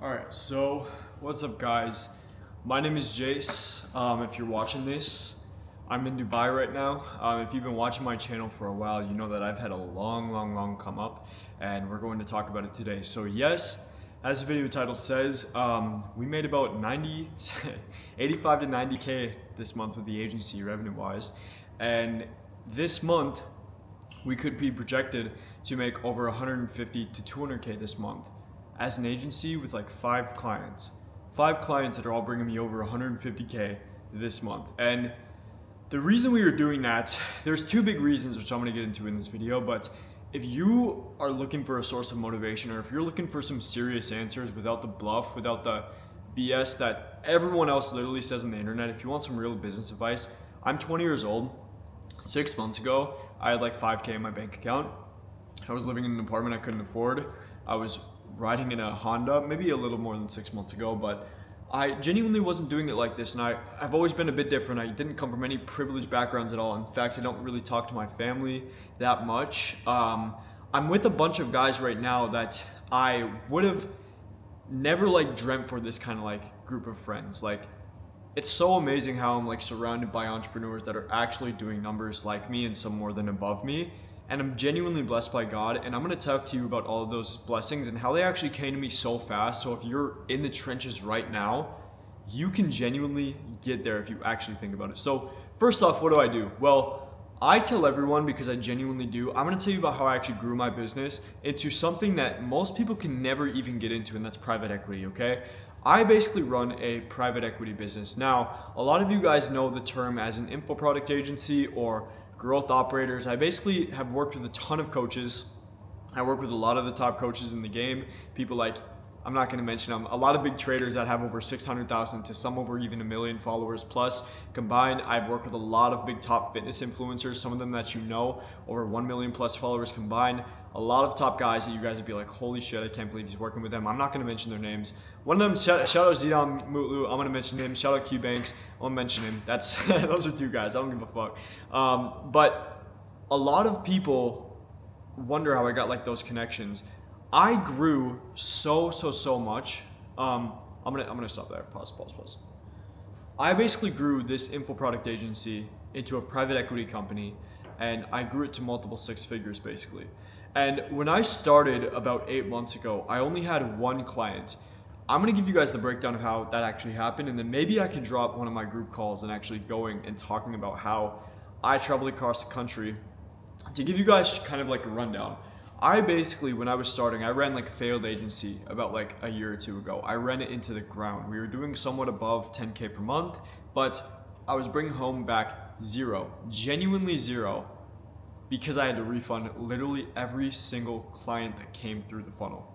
Alright, so what's up, guys? My name is Jace. If you're watching this, I'm in Dubai right now. If you've been watching my channel for a while, you know that I've had a long come up, and we're going to talk about it today. So yes, as the video title says, we made about 85 to 90K this month with the agency revenue-wise, and this month we could be projected to make over 150 to 200K this month as an agency with like five clients that are all bringing me over 150K this month. And the reason we are doing that, there's two big reasons which I'm going to get into in this video. But if you are looking for a source of motivation, or if you're looking for some serious answers without the bluff, without the BS that everyone else literally says on the internet, if you want some real business advice, I'm 20 years old. 6 months ago, I had like 5K in my bank account. I was living in an apartment I couldn't afford. I was riding in a Honda, maybe a little more than 6 months ago, but I genuinely wasn't doing it like this. And I've always been a bit different. I didn't come from any privileged backgrounds at all. In fact, I don't really talk to my family that much. I'm with a bunch of guys right now that I would have never like dreamt for this kind of like group of friends. Like, it's so amazing how I'm like surrounded by entrepreneurs that are actually doing numbers like me and some more than above me. And I'm genuinely blessed by God, and I'm gonna talk to you about all of those blessings and how they actually came to me so fast. So if you're in the trenches right now, you can genuinely get there if you actually think about it. So first off, what do? Well, I tell everyone, because I genuinely do, I'm gonna tell you about how I actually grew my business into something that most people can never even get into, and that's private equity, okay? I basically run a private equity business. Now, a lot of you guys know the term as an info product agency or growth operators. I basically have worked with a ton of coaches. I work with a lot of the top coaches in the game. People like, I'm not gonna mention them, a lot of big traders that have over 600,000 to some over even 1 million followers plus combined. I've worked with a lot of big top fitness influencers, some of them that you know, over 1 million plus followers combined. A lot of top guys that you guys would be like, holy shit, I can't believe he's working with them. I'm not gonna mention their names. One of them, shout out Zidane Mutlu, I'm gonna mention him. Shout out Q Banks, I'm gonna mention him. That's those are two guys, I don't give a fuck. But a lot of people wonder how I got like those connections. I grew so much. I'm gonna stop there. Pause. I basically grew this info product agency into a private equity company, and I grew it to multiple six figures basically. And when I started about 8 months ago, I only had one client. I'm gonna give you guys the breakdown of how that actually happened, and then maybe I can drop one of my group calls and actually going and talking about how I traveled across the country to give you guys kind of like a rundown. I basically, when I was starting, I ran like a failed agency about like a year or two ago. I ran it into the ground. We were doing somewhat above 10K per month, but I was bringing home back zero, genuinely zero, because I had to refund literally every single client that came through the funnel.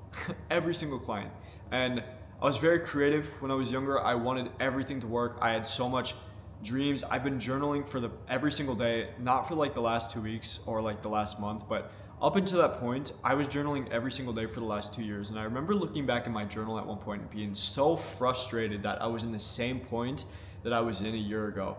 Every single client. And I was very creative when I was younger. I wanted everything to work. I had so much dreams. I've been journaling for every single day, not for like the last 2 weeks or like the last month, but up until that point, I was journaling every single day for the last 2 years. And I remember looking back in my journal at one point and being so frustrated that I was in the same point that I was in a year ago.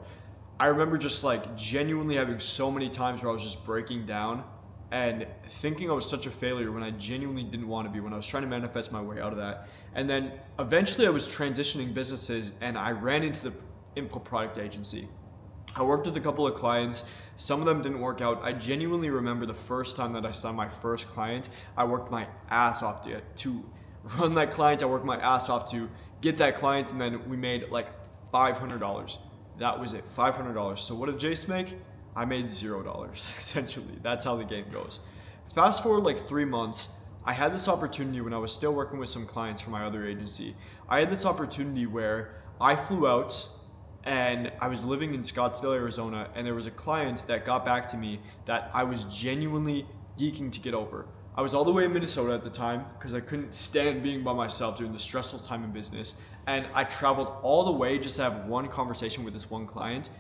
I remember just like genuinely having so many times where I was just breaking down and thinking I was such a failure when I genuinely didn't want to be, when I was trying to manifest my way out of that. And then eventually I was transitioning businesses, and I ran into the info product agency. I worked with a couple of clients. Some of them didn't work out. I genuinely remember the first time that I saw my first client, I worked my ass off to run that client. I worked my ass off to get that client, and then we made like $500. That was it, $500. So what did Jace make? I made $0, essentially. That's how the game goes. Fast forward like 3 months, I had this opportunity when I was still working with some clients from my other agency. I had this opportunity where I flew out, and I was living in Scottsdale, Arizona, and there was a client that got back to me that I was genuinely geeking to get over. I was all the way in Minnesota at the time because I couldn't stand being by myself during the stressful time in business. And I traveled all the way just to have one conversation with this one client,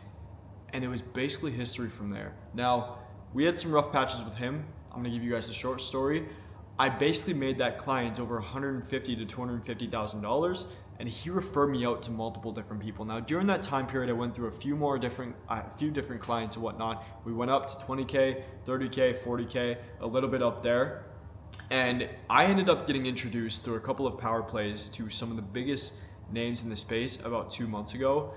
and it was basically history from there. Now, we had some rough patches with him. I'm gonna give you guys a short story. I basically made that client over $150,000 to $250,000, and he referred me out to multiple different people. Now, during that time period, I went through a few different clients and whatnot. We went up to 20K, 30K, 40K, a little bit up there. And I ended up getting introduced through a couple of power plays to some of the biggest names in the space about 2 months ago.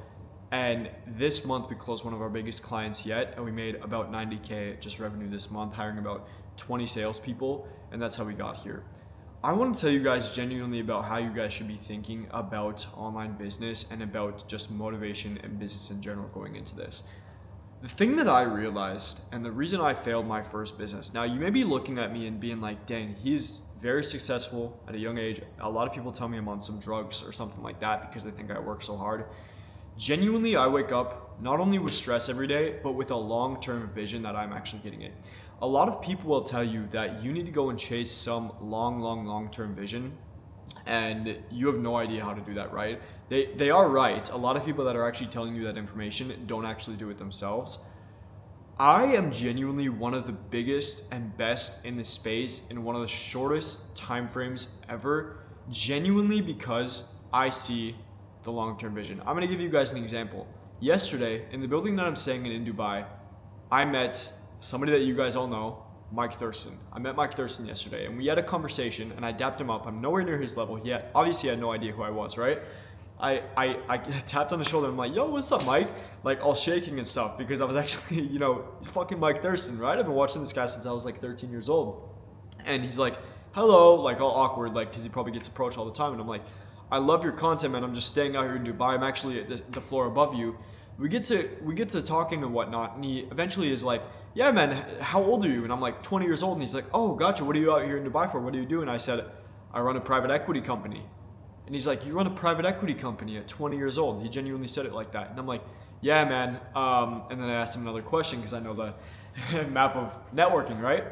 And this month we closed one of our biggest clients yet, and we made about 90K just revenue this month, hiring about 20 salespeople, and that's how we got here. I want to tell you guys genuinely about how you guys should be thinking about online business and about just motivation and business in general going into this. The thing that I realized, and the reason I failed my first business, now you may be looking at me and being like, dang, he's very successful at a young age. A lot of people tell me I'm on some drugs or something like that because they think I work so hard. Genuinely, I wake up not only with stress every day, but with a long-term vision that I'm actually getting it. A lot of people will tell you that you need to go and chase some long-term vision, and you have no idea how to do that, right? They are right. A lot of people that are actually telling you that information don't actually do it themselves. I am genuinely one of the biggest and best in this space in one of the shortest time frames ever, genuinely because I see the long-term vision. I'm gonna give you guys an example. Yesterday, in the building that I'm staying in Dubai, I met somebody that you guys all know, Mike Thurston. I met Mike Thurston yesterday, and we had a conversation, and I dapped him up. I'm nowhere near his level. He obviously had no idea who I was, right? I tapped on his shoulder. I'm like, yo, what's up, Mike? Like, all shaking and stuff, because I was actually, he's fucking Mike Thurston, right? I've been watching this guy since I was like 13 years old. And he's like, hello, like all awkward, like, because he probably gets approached all the time. And I'm like, I love your content, man. I'm just staying out here in Dubai. I'm actually at the floor above you. We get to talking and whatnot, and he eventually is like, yeah, man, how old are you? And I'm like, 20 years old. And he's like, oh, gotcha. What are you out here in Dubai for? What do you do? And I said, I run a private equity company. And he's like, you run a private equity company at 20 years old? He genuinely said it like that. And I'm like, yeah, man. And then I asked him another question because I know the map of networking, right?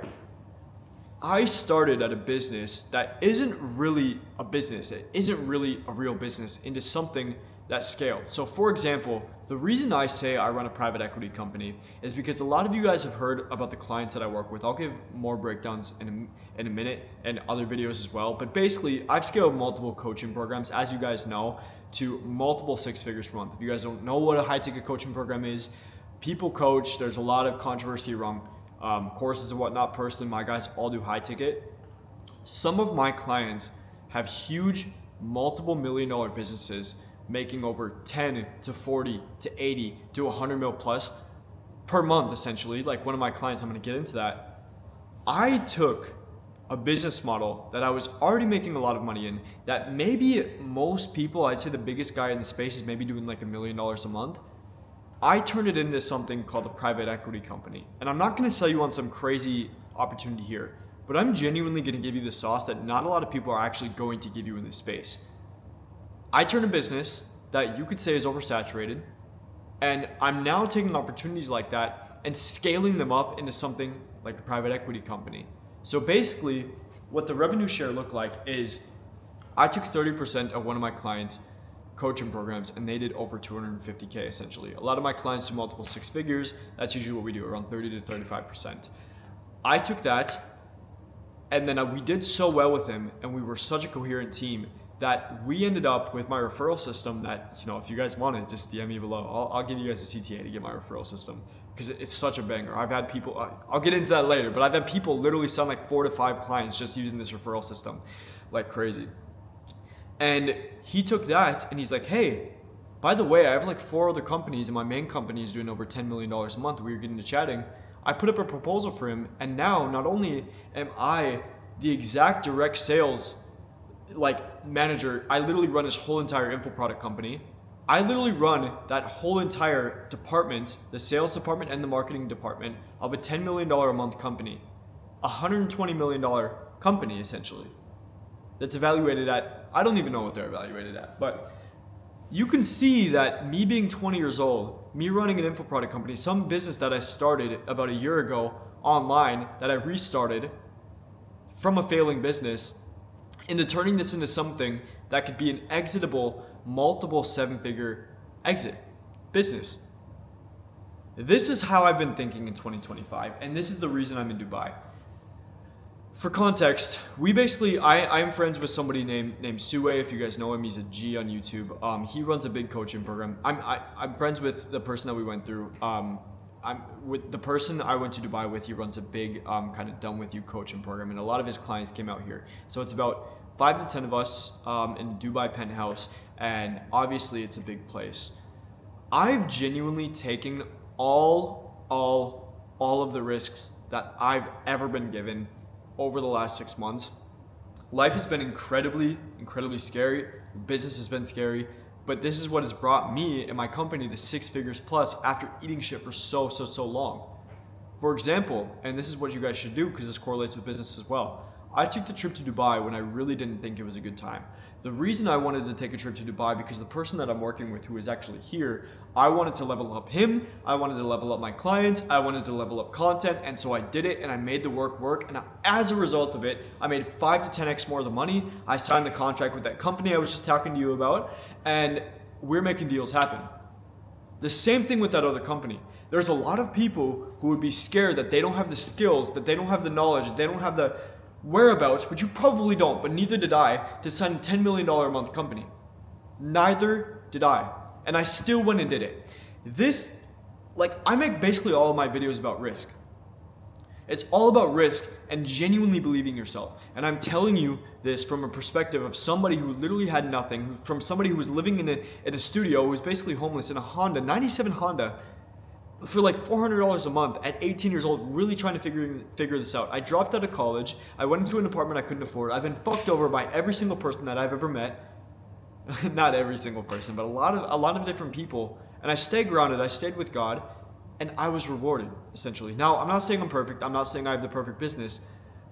I started at a business that isn't really a business. It isn't really a real business into something that scaled. So for example, the reason I say I run a private equity company is because a lot of you guys have heard about the clients that I work with. I'll give more breakdowns in a minute and other videos as well. But basically, I've scaled multiple coaching programs, as you guys know, to multiple six figures per month. If you guys don't know what a high ticket coaching program is, people coach. There's a lot of controversy around courses and whatnot. Personally, my guys all do high ticket. Some of my clients have huge multiple $1 million businesses making over 10 to 40 to 80 to 100 mil plus per month, essentially. Like one of my clients, I'm going to get into that. I took a business model that I was already making a lot of money in, that maybe most people, I'd say the biggest guy in the space is maybe doing like $1 million a month. I turned it into something called a private equity company. And I'm not going to sell you on some crazy opportunity here, but I'm genuinely going to give you the sauce that not a lot of people are actually going to give you in this space. I turned a business that you could say is oversaturated, and I'm now taking opportunities like that and scaling them up into something like a private equity company. So basically, what the revenue share looked like is I took 30% of one of my clients' coaching programs, and they did over 250K essentially. A lot of my clients do multiple six figures. That's usually what we do, around 30 to 35%. I took that, and then we did so well with him, and we were such a coherent team that we ended up with my referral system that, if you guys want it, just DM me below. I'll give you guys a CTA to get my referral system because it's such a banger. I've had people, I'll get into that later, but I've had people literally sign like 4 to 5 clients just using this referral system like crazy. And he took that and he's like, hey, by the way, I have like 4 other companies and my main company is doing over $10 million a month. We were getting to chatting. I put up a proposal for him, and now not only am I the exact direct sales manager, I literally run his whole entire info product company. I literally run that whole entire department, the sales department and the marketing department of a $10 million a month company, $120 million company essentially. That's evaluated at, I don't even know what they're evaluated at, but you can see that me being 20 years old, me running an info product company, some business that I started about a year ago online that I restarted from a failing business, into turning this into something that could be an exitable, multiple 7-figure exit business. This is how I've been thinking in 2025, and this is the reason I'm in Dubai. For context, I'm friends with somebody named Sue. If you guys know him, he's a G on YouTube. He runs a big coaching program. I'm friends with the person that we went through. I'm with the person I went to Dubai with. He runs a big kind of done with you coaching program, and a lot of his clients came out here. So it's about 5 to 10 of us in a Dubai penthouse, and obviously it's a big place. I've genuinely taken all of the risks that I've ever been given over the last 6 months. Life has been incredibly scary. Business has been scary, but this is what has brought me and my company to 6 figures plus after eating shit for so long. For example, and this is what you guys should do because this correlates with business as well. I took the trip to Dubai when I really didn't think it was a good time. The reason I wanted to take a trip to Dubai because the person that I'm working with who is actually here, I wanted to level up him, I wanted to level up my clients, I wanted to level up content, and so I did it and I made the work, and as a result of it, I made 5 to 10x more of the money. I signed the contract with that company I was just talking to you about, and we're making deals happen. The same thing with that other company. There's a lot of people who would be scared that they don't have the skills, that they don't have the knowledge, they don't have the whereabouts, which you probably don't, but neither did I, to sign a $10 million a month company. Neither did I. And I still went and did it. I make basically all of my videos about risk. It's all about risk and genuinely believing yourself. And I'm telling you this from a perspective of somebody who literally had nothing, from somebody who was living in a studio, who was basically homeless in a Honda, 97 Honda, for like $400 a month at 18 years old, really trying to figure this out. I dropped out of college. I went into an apartment I couldn't afford. I've been fucked over by every single person that I've ever met. Not every single person, but a lot of different people. And I stayed grounded. I stayed with God, and I was rewarded, essentially. Now, I'm not saying I'm perfect. I'm not saying I have the perfect business,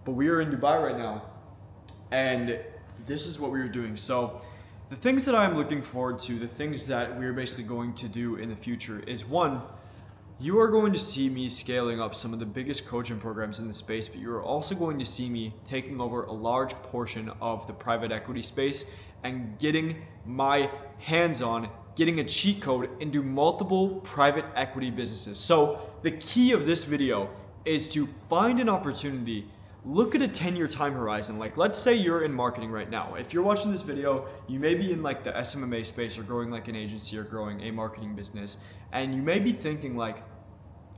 but we are in Dubai right now, and this is what we were doing. So the things that I'm looking forward to, the things that we're basically going to do in the future is, one, you are going to see me scaling up some of the biggest coaching programs in the space, but you're also going to see me taking over a large portion of the private equity space and getting my hands on, getting a cheat code into multiple private equity businesses. So the key of this video is to find an opportunity. Look at a 10-year time horizon. Like, let's say you're in marketing right now. If you're watching this video, you may be in like the SMMA space or growing like an agency or growing a marketing business. And you may be thinking like,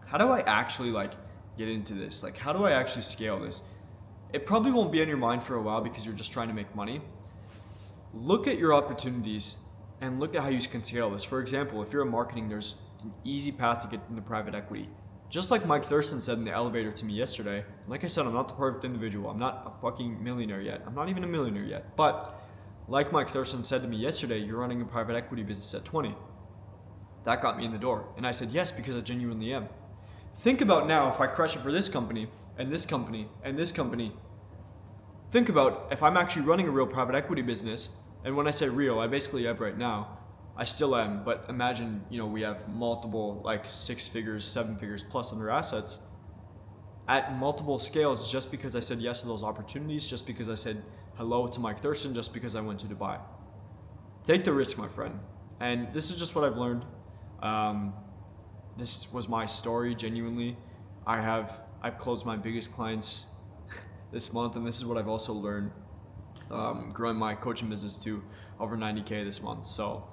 how do I actually like get into this? Like, how do I actually scale this? It probably won't be on your mind for a while because you're just trying to make money. Look at your opportunities and look at how you can scale this. For example, if you're in marketing, there's an easy path to get into private equity. Just like Mike Thurston said in the elevator to me yesterday, like I said, I'm not the perfect individual. I'm not a fucking millionaire yet. I'm not even a millionaire yet. But like Mike Thurston said to me yesterday, you're running a private equity business at 20. That got me in the door. And I said, yes, because I genuinely am. Think about now if I crush it for this company and this company and this company. Think about if I'm actually running a real private equity business. And when I say real, I basically am right now. I still am, but imagine, we have multiple, like 6 figures, 7 figures plus under assets at multiple scales just because I said yes to those opportunities, just because I said hello to Mike Thurston, just because I went to Dubai. Take the risk, my friend. And this is just what I've learned. This was my story, genuinely. I've closed my biggest clients this month, and this is what I've also learned, growing my coaching business to over 90K this month. So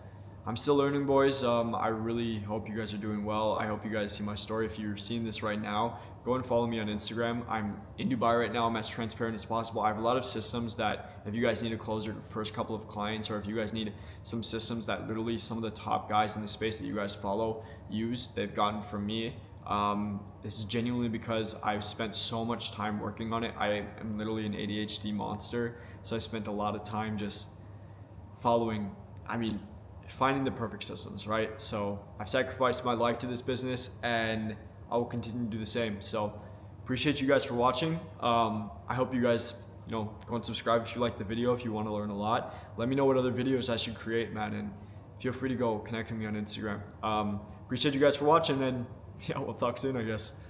I'm still learning, boys. I really hope you guys are doing well. I hope you guys see my story. If you're seeing this right now, go and follow me on Instagram. I'm in Dubai right now. I'm as transparent as possible. I have a lot of systems that if you guys need to close your first couple of clients, or if you guys need some systems that literally some of the top guys in the space that you guys follow use, they've gotten from me. This is genuinely because I've spent so much time working on it. I am literally an ADHD monster. So I spent a lot of time just finding the perfect systems, right? So I've sacrificed my life to this business, and I will continue to do the same. So appreciate you guys for watching. I hope you guys, go and subscribe if you like the video, if you want to learn a lot. Let me know what other videos I should create, man, and feel free to go connect with me on Instagram. Appreciate you guys for watching, and yeah, we'll talk soon, I guess.